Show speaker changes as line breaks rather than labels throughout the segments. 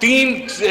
3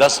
10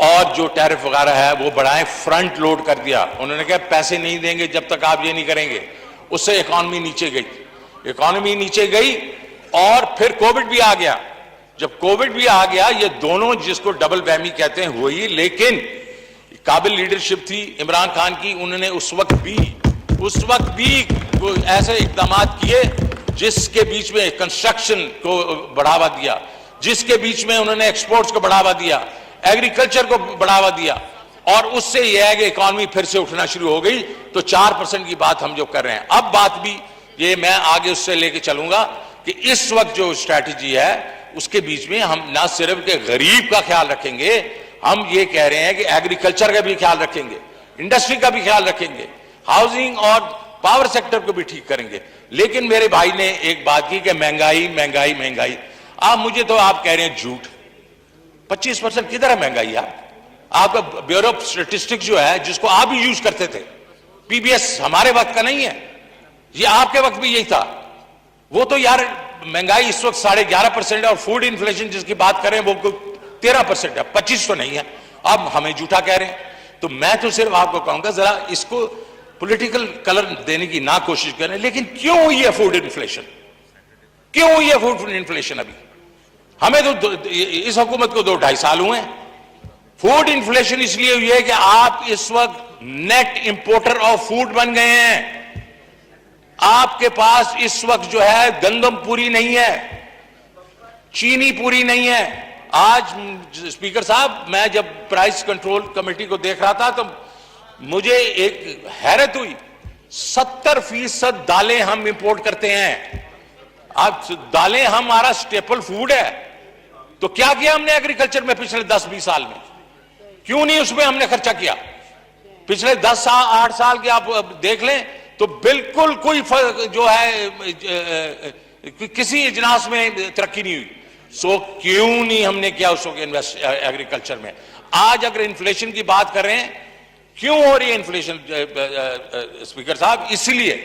اور جو ٹیرف وغیرہ ہے وہ بڑھائیں, فرنٹ لوڈ کر دیا. انہوں نے کہا پیسے نہیں دیں گے جب تک آپ یہ نہیں کریں گے. اس سے اکانومی نیچے گئی, اکانومی نیچے گئی, اور پھر کووڈ بھی آ گیا. جب کووڈ بھی آ گیا, یہ دونوں جس کو ڈبل وہمی کہتے ہیں ہوئی, لیکن قابل لیڈرشپ تھی عمران خان کی. انہوں نے اس وقت بھی ایسے اقدامات کیے جس کے بیچ میں کنسٹرکشن کو بڑھاوا دیا, جس کے بیچ میں انہوں نے ایکسپورٹس کو بڑھاوا دیا, ایگریکلچر کو بڑھاوا دیا, اور اس سے یہ ہے کہ اکانومی پھر سے اٹھنا شروع ہو گئی. تو 4% کی بات ہم جو کر رہے ہیں, اب بات بھی یہ میں آگے اس سے لے کے چلوں گا کہ اس وقت جو اسٹریٹجی ہے اس کے بیچ میں ہم نہ صرف کہ غریب کا خیال رکھیں گے, ہم یہ کہہ رہے ہیں کہ ایگریکلچر کا بھی خیال رکھیں گے, انڈسٹری کا بھی خیال رکھیں گے, ہاؤسنگ اور پاور سیکٹر کو بھی ٹھیک کریں گے. لیکن میرے بھائی نے ایک بات کی کہ مہنگائی مہنگائی مہنگائی. مجھے تو آپ کہہ رہے ہیں جھوٹ. 25% کدھر ہے مہنگائی؟ آپ کا بیورو آف اسٹیٹسٹکس جو ہے, جس کو آپ بھی یوز کرتے تھے, پی بی ایس ہمارے وقت کا نہیں ہے, یہ آپ کے وقت بھی یہی تھا. وہ تو یار مہنگائی اس وقت 11.5% ہے, اور فوڈ انفلیشن جس کی بات کریں وہ 13% ہے, 25 تو نہیں ہے. اب ہمیں جھوٹا کہہ رہے ہیں. تو میں تو صرف آپ کو کہوں گا ذرا اس کو پولیٹیکل کلر دینے کی نہ کوشش کریں. لیکن کیوں ہوئی ہے فوڈ انفلیشن؟ کیوں ہوئی ہے فوڈ انفلیشن؟ ابھی ہمیں تو اس حکومت کو 2-2.5 سال ہوئے ہیں. فوڈ انفلیشن اس لیے ہوئی ہے کہ آپ اس وقت نیٹ امپورٹر آف فوڈ بن گئے ہیں. آپ کے پاس اس وقت جو ہے گندم پوری نہیں ہے, چینی پوری نہیں ہے. آج اسپیکر صاحب, میں جب پرائس کنٹرول کمیٹی کو دیکھ رہا تھا تو مجھے ایک حیرت ہوئی. 70% دالیں ہم امپورٹ کرتے ہیں. اب دالیں ہمارا سٹیپل فوڈ ہے, تو کیا کیا ہم نے ایگریکلچر میں پچھلے 10-20 سال میں؟ کیوں نہیں اس میں ہم نے خرچہ کیا؟ پچھلے 10-8 سال کے آپ دیکھ لیں تو بالکل کوئی جو ہے کسی اجناس میں ترقی نہیں ہوئی. سو کیوں نہیں ہم نے کیا اس وقت انویسٹ ایگریکلچر میں؟ آج اگر انفلیشن کی بات کر رہے ہیں, کیوں ہو رہی ہے انفلیشن اسپیکر صاحب؟ اس لیے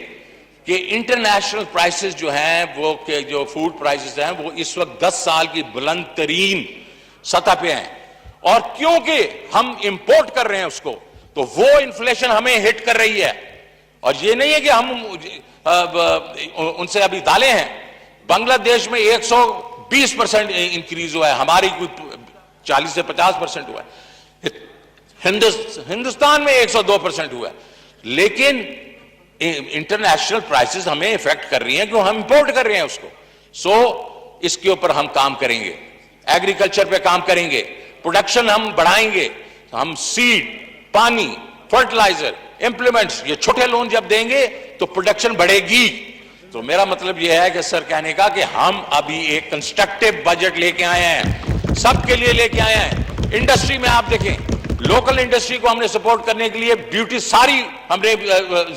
کہ انٹرنیشنل پرائسز جو ہیں, وہ جو فوڈ پرائسز ہیں, وہ اس وقت 10 سال کی بلند ترین سطح پہ ہیں. اور کیونکہ ہم امپورٹ کر رہے ہیں اس کو, تو وہ انفلیشن ہمیں ہٹ کر رہی ہے. اور یہ نہیں ہے کہ ہم ان سے ابھی دالیں ہیں. بنگلہ دیش میں 120% انکریز ہوا ہے, ہماری کوئی 40 سے 50% ہوا ہے. ہندوستان میں 102% ہوا ہے. لیکن انٹرنیشنل پرائسز ہمیں افیکٹ کر رہی ہیں کیوں ہم امپورٹ کر رہے ہیں اس کو. سو اس کے اوپر ہم کام کریں گے, ایگریکلچر پہ کام کریں گے, پروڈکشن ہم بڑھائیں گے. ہم سیڈ, پانی, فرٹیلائزر, امپلیمنٹس, یہ چھوٹے لون جب دیں گے تو پروڈکشن بڑھے گی. تو میرا مطلب یہ ہے کہ سر کہنے کا کہ ہم ابھی ایک کنسٹرکٹیو بجٹ لے کے آئے ہیں, سب کے لیے لے کے آئے ہیں. انڈسٹری میں آپ دیکھیں, لوکل انڈسٹری کو ہم نے سپورٹ کرنے کے لیے ڈیوٹی ساری ہم نے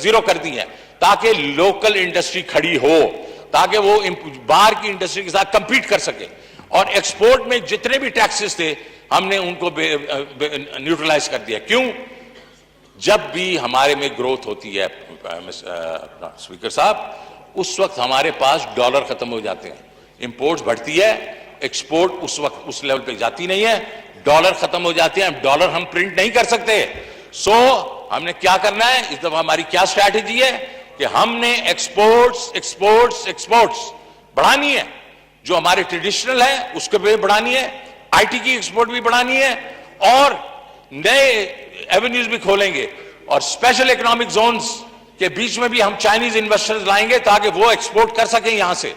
زیرو کر دی ہے, تاکہ لوکل انڈسٹری کھڑی ہو, تاکہ وہ باہر کی انڈسٹری کے ساتھ کمپیٹ کر سکے. اور ایکسپورٹ میں جتنے بھی ٹیکسز تھے ہم نے ان کو نیوٹرلائز کر دیا. کیوں؟ جب بھی ہمارے میں گروتھ ہوتی ہے اسپیکر صاحب, اس وقت ہمارے پاس ڈالر ختم ہو جاتے ہیں. امپورٹس بڑھتی ہے, ایکسپورٹ اس وقت اس لیول پہ جاتی نہیں ہے, ڈالر ختم ہو جاتے ہیں, ڈالر ہم پرنٹ نہیں کر سکتے. سو ہم نے کیا کرنا ہے اس دفعہ؟ ہماری کیا اسٹریٹجی ہے کہ ہم نے ایکسپورٹس بڑھانی ہے. جو ہمارے ٹریڈیشنل ہے اس کو بھی بڑھانی ہے, آئی ٹی کی ایکسپورٹ بھی بڑھانی ہے, اور نئے ایونیوز بھی کھولیں گے. اور اسپیشل اکنامک زونز کے بیچ میں بھی ہم چائنیز انویسٹرز لائیں گے تاکہ وہ ایکسپورٹ کر سکیں یہاں سے.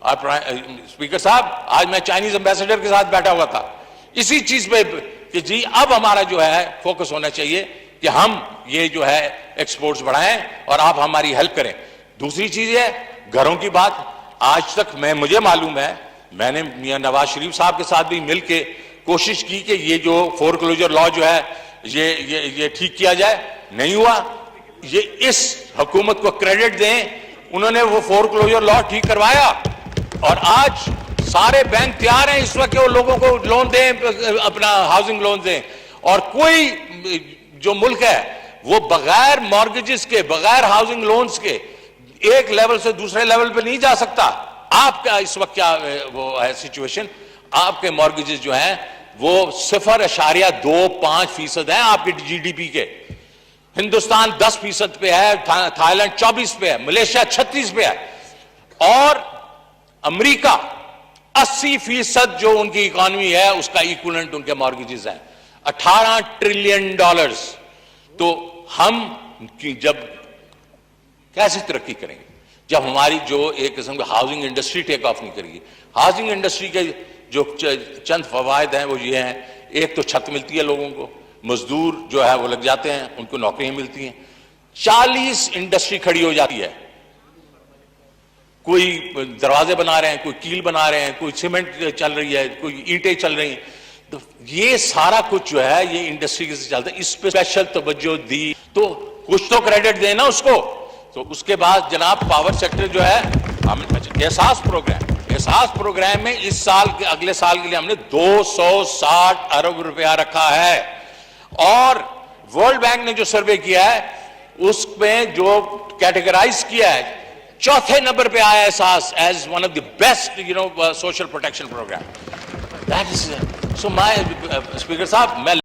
اسپیکر صاحب, آج میں چائنیز امبیسڈر کے ساتھ بیٹھا ہوا تھا اسی چیز پہ کہ جی اب ہمارا جو ہے فوکس ہونا چاہیے کہ ہم یہ جو ہے ایکسپورٹس بڑھائیں اور آپ ہماری ہیلپ کریں. دوسری چیز ہے گھروں کی بات. آج تک مجھے معلوم ہے, میں نے میاں نواز شریف صاحب کے ساتھ بھی مل کے کوشش کی کہ یہ جو فور کلوجر لا جو ہے یہ ٹھیک کیا جائے, نہیں ہوا. یہ اس حکومت کو کریڈٹ دیں, انہوں نے وہ فور کلوجر لا ٹھیک کروایا, اور آج سارے بینک تیار ہیں اس وقت کہ وہ لوگوں کو لون دیں, اپنا ہاؤسنگ لون دیں. اور کوئی جو ملک ہے وہ بغیر مارگیجز کے, بغیر ہاؤسنگ لونز کے ایک لیول سے دوسرے لیول پہ نہیں جا سکتا. آپ کا اس وقت کیا وہ ہے سچویشن؟ آپ کے مارگیجز جو ہیں وہ 0.25% ہیں آپ کے جی ڈی پی کے. ہندوستان 10% پہ ہے, تھائی لینڈ 24 پہ ہے, ملیشیا 36 پہ ہے, اور امریکہ 80% جو ان کی اکانومی ہے اس کا ایکولنٹ ان کے مارگیجز ہیں, $18 ٹریلین. تو ہم جب کیسے ترقی کریں گے جب ہماری جو ایک قسم کی ہاؤسنگ انڈسٹری ٹیک آف نہیں کرے گی. ہاؤسنگ انڈسٹری کے جو چند فوائد ہیں وہ یہ ہیں, ایک تو چھت ملتی ہے لوگوں کو, مزدور جو ہے وہ لگ جاتے ہیں, ان کو نوکریاں ملتی ہیں. 40 انڈسٹری کھڑی ہو جاتی ہے, کوئی دروازے بنا رہے ہیں, کوئی کیل بنا رہے ہیں, کوئی سیمنٹ چل رہی ہے, کوئی اینٹیں چل رہی ہیں. تو یہ سارا کچھ جو ہے یہ انڈسٹری سے چلتا ہے, اس پہ اسپیشل توجہ دی تو کچھ تو کریڈٹ دینا اس کو. تو اس کے بعد جناب پاور سیکٹر جو ہے, ہم احساس پروگرام میں اس سال کے اگلے سال کے لیے ہم نے 260 ارب روپیہ رکھا ہے, اور ورلڈ بینک نے جو سروے کیا ہے اس میں جو کیٹیگرائز کیا ہے چوتھے نمبر پہ آیا Ehsaas is one of the best social protection programme. So my speaker صاحب, میں